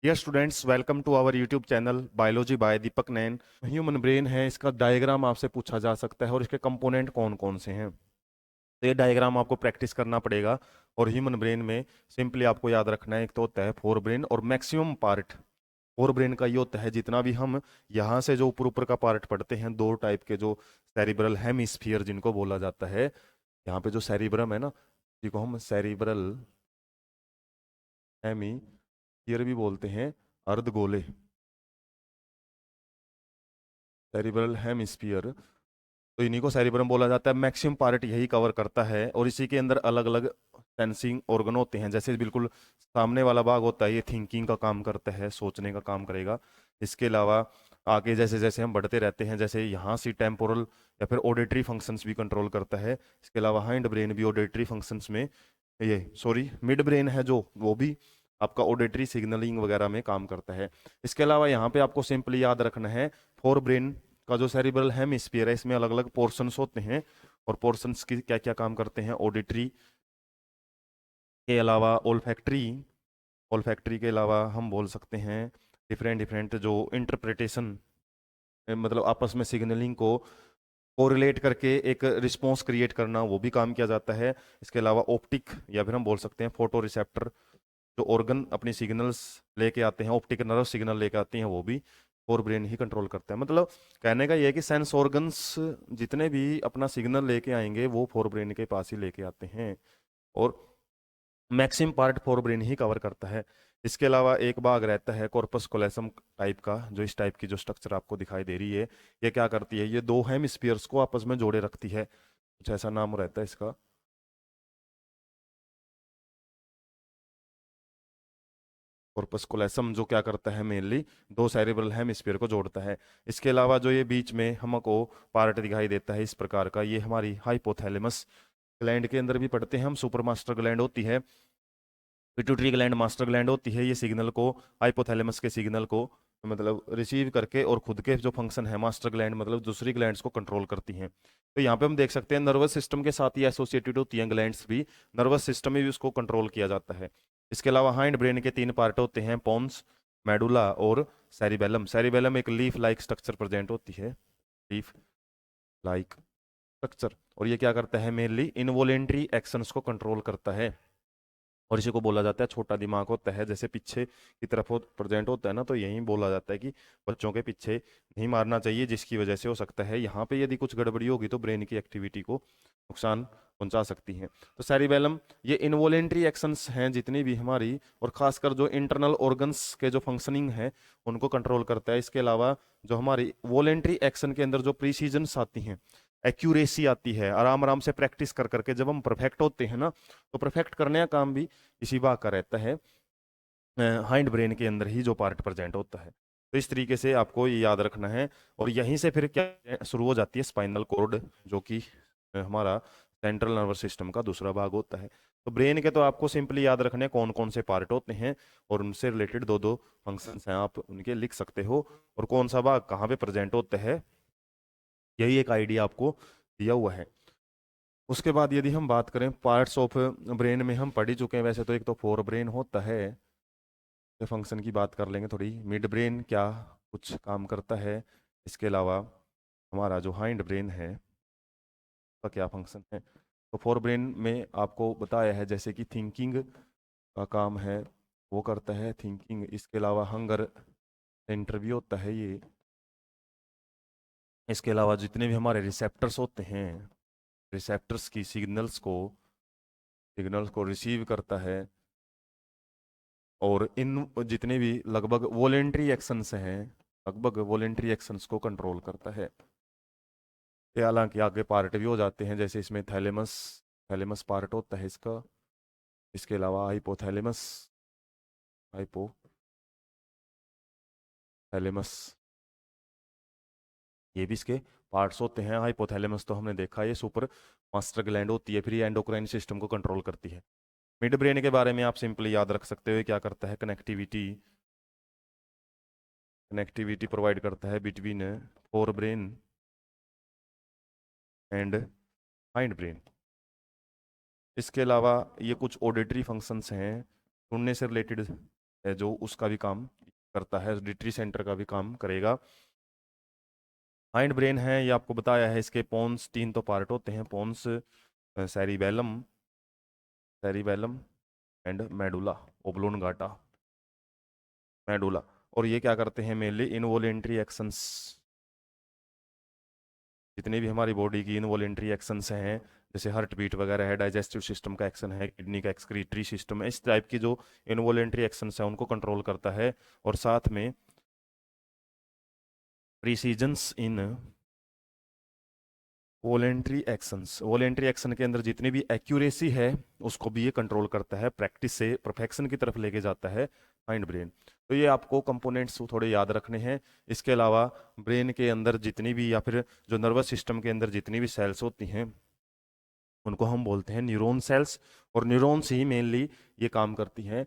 Dear students, welcome to our YouTube channel biology by Deepak Nain. Human brain है, इसका diagram आपसे पूछा जा सकता है और इसके कंपोनेंट कौन कौन से हैं। तो ये डायग्राम आपको प्रैक्टिस करना पड़ेगा। और ह्यूमन ब्रेन में सिंपली आपको याद रखना है, एक तो होता है फोर ब्रेन और मैक्सिमम पार्ट फोर ब्रेन का ये होता है। जितना भी हम यहाँ से जो ऊपर ऊपर का पार्ट पढ़ते हैं, दो टाइप के, जो सेरिब्रल हेमिस्फीयर जिनको बोला जाता है। यहाँ पे जो सेरिब्रम है ना, जिसको हम सेरिब्रल हेमिस्फीयर भी बोलते हैं, अर्धगोले, सेरिब्रल हेमिस्फीयर, तो इन्हीं को सेरिब्रम बोला जाता है। मैक्सिमम पार्ट यही कवर करता है और इसी के अंदर अलग अलग सेंसिंग ऑर्गन होते हैं। जैसे बिल्कुल सामने वाला भाग होता है, ये थिंकिंग का काम करता है, सोचने का काम करेगा। इसके अलावा आगे जैसे जैसे हम बढ़ते रहते हैं, जैसे यहाँ से टेम्पोरल या फिर ऑडिटरी फंक्शंस भी कंट्रोल करता है। इसके अलावा हाइंड ब्रेन भी ऑडिटरी फंक्शंस में, ये सॉरी मिड ब्रेन है जो, वो भी आपका ऑडिटरी सिग्नलिंग वगैरह में काम करता है। इसके अलावा यहाँ पे आपको सिंपली याद रखना है, फोर ब्रेन का जो सेरिब्रल हेमिस्फीयर है, इसमें अलग अलग पोर्शंस होते हैं और पोर्शंस की क्या क्या काम करते हैं। ऑडिटरी के अलावा ओल्फैक्ट्री, ओल्फैक्ट्री के अलावा हम बोल सकते हैं डिफरेंट डिफरेंट जो इंटरप्रिटेशन, मतलब आपस में सिग्नलिंग को कोरिलेट करके एक रिस्पॉन्स क्रिएट करना, वो भी काम किया जाता है। इसके अलावा ऑप्टिक, या फिर हम बोल सकते हैं फोटो रिसेप्टर, जो ऑर्गन अपनी सिग्नल्स लेके आते हैं, ऑप्टिक नर्व सिग्नल लेके आते हैं, वो भी फोर ब्रेन ही कंट्रोल करता है। मतलब कहने का ये है कि सेंस ऑर्गन्स जितने भी अपना सिग्नल लेके आएंगे, वो फोर ब्रेन के पास ही लेके आते हैं और मैक्सिमम पार्ट फोर ब्रेन ही कवर करता है। इसके अलावा एक भाग रहता है कॉर्पस कोलेसम टाइप का, जो इस टाइप की जो स्ट्रक्चर आपको दिखाई दे रही है, ये क्या करती है, ये दो हेमिस्फीयर्स को आपस में जोड़े रखती है। कुछ ऐसा नाम रहता है इसका, कॉर्पस कोलेसम, जो क्या करता है, मेनली दो सेरिब्रल हेमिस्फीयर को जोड़ता है। इसके अलावा जो ये बीच में हमको पार्ट दिखाई देता है इस प्रकार का, ये हमारी हाइपोथैलेमस ग्लैंड के अंदर भी पढ़ते हैं हम। सुपर मास्टर ग्लैंड होती है, पिट्यूटरी ग्लैंड मास्टर ग्लैंड होती है। ये सिग्नल को, हाइपोथैलेमस के सिग्नल को मतलब रिसीव करके और खुद के जो फंक्शन है, मास्टर ग्लैंड मतलब दूसरी ग्लैंड्स को कंट्रोल करती हैं। तो यहाँ पे हम देख सकते हैं नर्वस सिस्टम के साथ ही एसोसिएटेड होती हैं ग्लैंड्स भी, नर्वस सिस्टम में भी उसको कंट्रोल किया जाता है। इसके अलावा हाइंड ब्रेन के तीन पार्ट होते हैं, पोन्स, मेडुला और सेरिबेलम। सेरिबेलम एक लीफ लाइक स्ट्रक्चर प्रेजेंट होती है, लीफ लाइक स्ट्रक्चर, और ये क्या करता है, मेनली इनवॉलेंट्री एक्शंस को कंट्रोल करता है। और इसी को बोला जाता है छोटा दिमाग होता है। जैसे पीछे की तरफ प्रेजेंट होता है ना, तो यही बोला जाता है कि बच्चों के पीछे नहीं मारना चाहिए, जिसकी वजह से हो सकता है यहाँ पे यदि कुछ गड़बड़ी होगी तो ब्रेन की एक्टिविटी को नुकसान पहुंचा सकती है। तो सेरिबेलम ये इनवॉलेंट्री एक्शंस हैं जितनी भी हमारी, और खासकर जो इंटरनल ऑर्गन्स के जो फंक्शनिंग है उनको कंट्रोल करता है। इसके अलावा जो हमारी वॉलेंट्री एक्शन के अंदर जो प्रिसीजन्स आती हैं, एक्यूरेसी आती है, आराम आराम से प्रैक्टिस कर करके जब हम परफेक्ट होते हैं ना, तो परफेक्ट करने का काम भी इसी भाग का रहता है, हाइंड ब्रेन के अंदर ही जो पार्ट प्रेजेंट होता है। तो इस तरीके से आपको ये याद रखना है। और यहीं से फिर क्या शुरू हो जाती है, स्पाइनल कॉर्ड, जो कि हमारा सेंट्रल नर्वस सिस्टम का दूसरा भाग होता है। तो ब्रेन के तो आपको सिंपली याद रखने हैं कौन कौन से पार्ट होते हैं, और उनसे रिलेटेड दो दो फंक्शंस हैं, आप उनके लिख सकते हो, और कौन सा भाग कहाँ पे प्रेजेंट होता है, यही एक आइडिया आपको दिया हुआ है। उसके बाद यदि हम बात करें पार्ट्स ऑफ ब्रेन में, हम पढ़ ही चुके हैं वैसे तो, एक तो फोर ब्रेन होता है, फंक्शन की बात कर लेंगे थोड़ी, मिड ब्रेन क्या कुछ काम करता है। इसके अलावा हमारा जो हाइंड ब्रेन है उसका क्या फंक्शन है। तो फोर ब्रेन में आपको बताया है जैसे कि थिंकिंग का काम है, वो करता है थिंकिंग। इसके अलावा हंगर सेंटर भी होता है ये। इसके अलावा जितने भी हमारे रिसेप्टर्स होते हैं, रिसेप्टर्स की सिग्नल्स को रिसीव करता है, और इन जितने भी लगभग वॉलेंट्री एक्शंस हैं, लगभग वॉलेंट्री एक्शंस को कंट्रोल करता है। ये हालांकि आगे पार्ट भी हो जाते हैं, जैसे इसमें थैलेमस, थैलेमस पार्ट होता है इसका। इसके अलावा हाइपोथैलेमस, हाइपोथैलेमस, ये भी इसके पार्ट्स होते हैं। हाइपोथैलेमस तो हमने देखा, ये सुपर मास्टर ग्लैंड होती है, फिर ये एंडोक्राइन सिस्टम को कंट्रोल करती है। मिड ब्रेन के बारे में आप सिंपली याद रख सकते हो, क्या करता है, कनेक्टिविटी, कनेक्टिविटी प्रोवाइड करता है between fore brain and hind brain. इसके अलावा ये कुछ ऑडिटरी फंक्शंस हैं, सुनने से रिलेटेड है जो उसका भी काम करता है, ऑडिटरी सेंटर का भी काम करेगा। हाइंड ब्रेन है, ये आपको बताया है, इसके पोन्स 3 तो पार्ट होते हैं, pons, cerebellum, cerebellum and medulla oblongata, medulla. और ये क्या करते हैं मेनली, इनवॉलेंट्री एक्शंस, जितनी भी हमारी बॉडी की इनवॉलेंट्री एक्शंस हैं, जैसे हार्ट बीट वगैरह है, डाइजेस्टिव सिस्टम का एक्शन है, किडनी का एक्सक्रीटरी सिस्टम है, इस टाइप की जो इनवॉलेंट्री एक्शंस है उनको कंट्रोल करता है। और साथ में प्रिसीजंस इन वॉलेंट्री एक्शंस, वॉलेंट्री एक्शन के अंदर जितनी भी एक्यूरेसी है उसको भी ये कंट्रोल करता है, प्रैक्टिस से परफेक्शन की तरफ लेके जाता है माइंड ब्रेन। तो ये आपको कंपोनेंट्स थोड़े याद रखने हैं। इसके अलावा ब्रेन के अंदर जितनी भी, या फिर जो नर्वस सिस्टम के अंदर जितनी भी सेल्स होती हैं उनको हम बोलते हैं न्यूरॉन सेल्स, और न्यूरॉन्स ही मेनली ये काम करती हैं